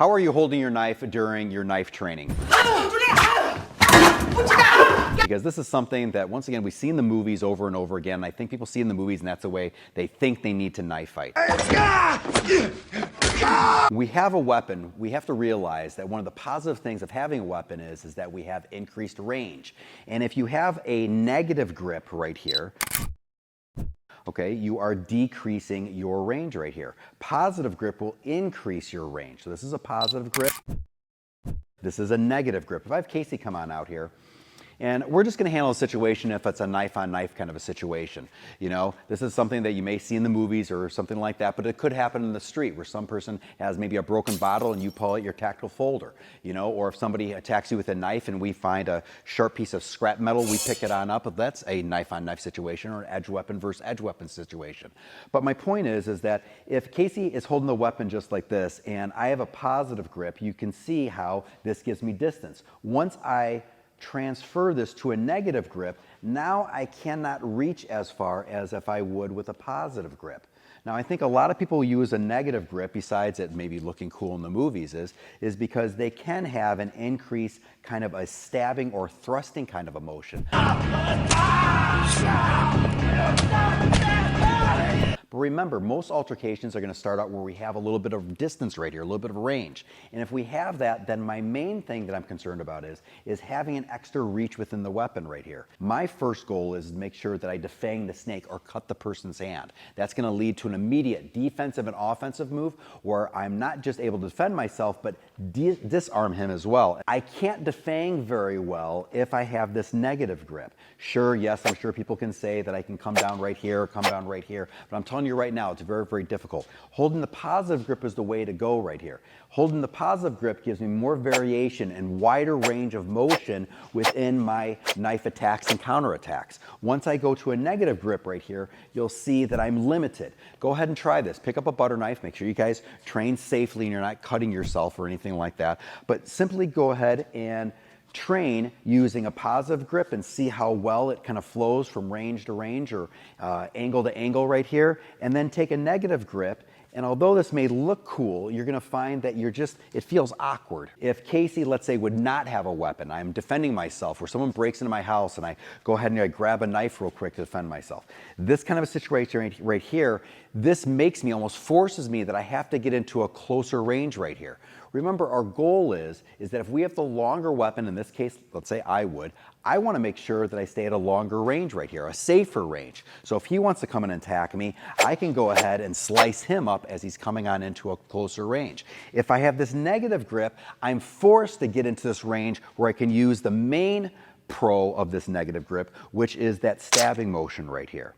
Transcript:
How are you holding your knife during your knife training? Because this is something that, once again, we see in the movies over and over again. I think people see in the movies, and that's the way they think they need to knife fight. We have a weapon. We have to realize that one of the positive things of having a weapon is that we have increased range. And if you have a negative grip right here, okay, you are decreasing your range right here. Positive grip will increase your range. So this is a positive grip. This is a negative grip. If I have Casey come on out here, and we're just going to handle a situation if it's a knife-on-knife kind of a situation. You know, this is something that you may see in the movies or something like that, but it could happen in the street where some person has maybe a broken bottle and you pull out your tactile folder, you know, or if somebody attacks you with a knife and we find a sharp piece of scrap metal, we pick it on up. That's a knife-on-knife situation or an edge weapon versus edge weapon situation. But my point is that if Casey is holding the weapon just like this and I have a positive grip, you can see how this gives me distance. Once I transfer this to a negative grip, now I cannot reach as far as if I would with a positive grip. Now, I think a lot of people use a negative grip, besides it maybe looking cool in the movies, is because they can have an increase, kind of a stabbing or thrusting kind of a motion. But remember, most altercations are going to start out where we have a little bit of distance right here, a little bit of range. And if we have that, then my main thing that I'm concerned about is having an extra reach within the weapon right here. My first goal is to make sure that I defang the snake or cut the person's hand. That's going to lead to an immediate defensive and offensive move where I'm not just able to defend myself, but disarm him as well. I can't defang very well if I have this negative grip. Sure, yes, I'm sure people can say that I can come down right here, come down right here, but I'm telling you right now, it's very, very difficult. Holding the positive grip is the way to go right here. Holding the positive grip gives me more variation and wider range of motion within my knife attacks and counterattacks. Once I go to a negative grip right here, you'll see that I'm limited. Go ahead and try this. Pick up a butter knife. Make sure you guys train safely and you're not cutting yourself or anything like that. But simply go ahead and train using a positive grip and see how well it kind of flows from range to range or angle to angle right here, and then take a negative grip. And although this may look cool, you're going to find that it feels awkward. If Casey, let's say, would not have a weapon, I'm defending myself, or someone breaks into my house and I go ahead and I grab a knife real quick to defend myself. This kind of a situation right here, this makes me, almost forces me that I have to get into a closer range right here. Remember, our goal is that if we have the longer weapon, in this case, let's say I want to make sure that I stay at a longer range right here, a safer range. So if he wants to come and attack me, I can go ahead and slice him up as he's coming on into a closer range. If I have this negative grip, I'm forced to get into this range where I can use the main pro of this negative grip, which is that stabbing motion right here.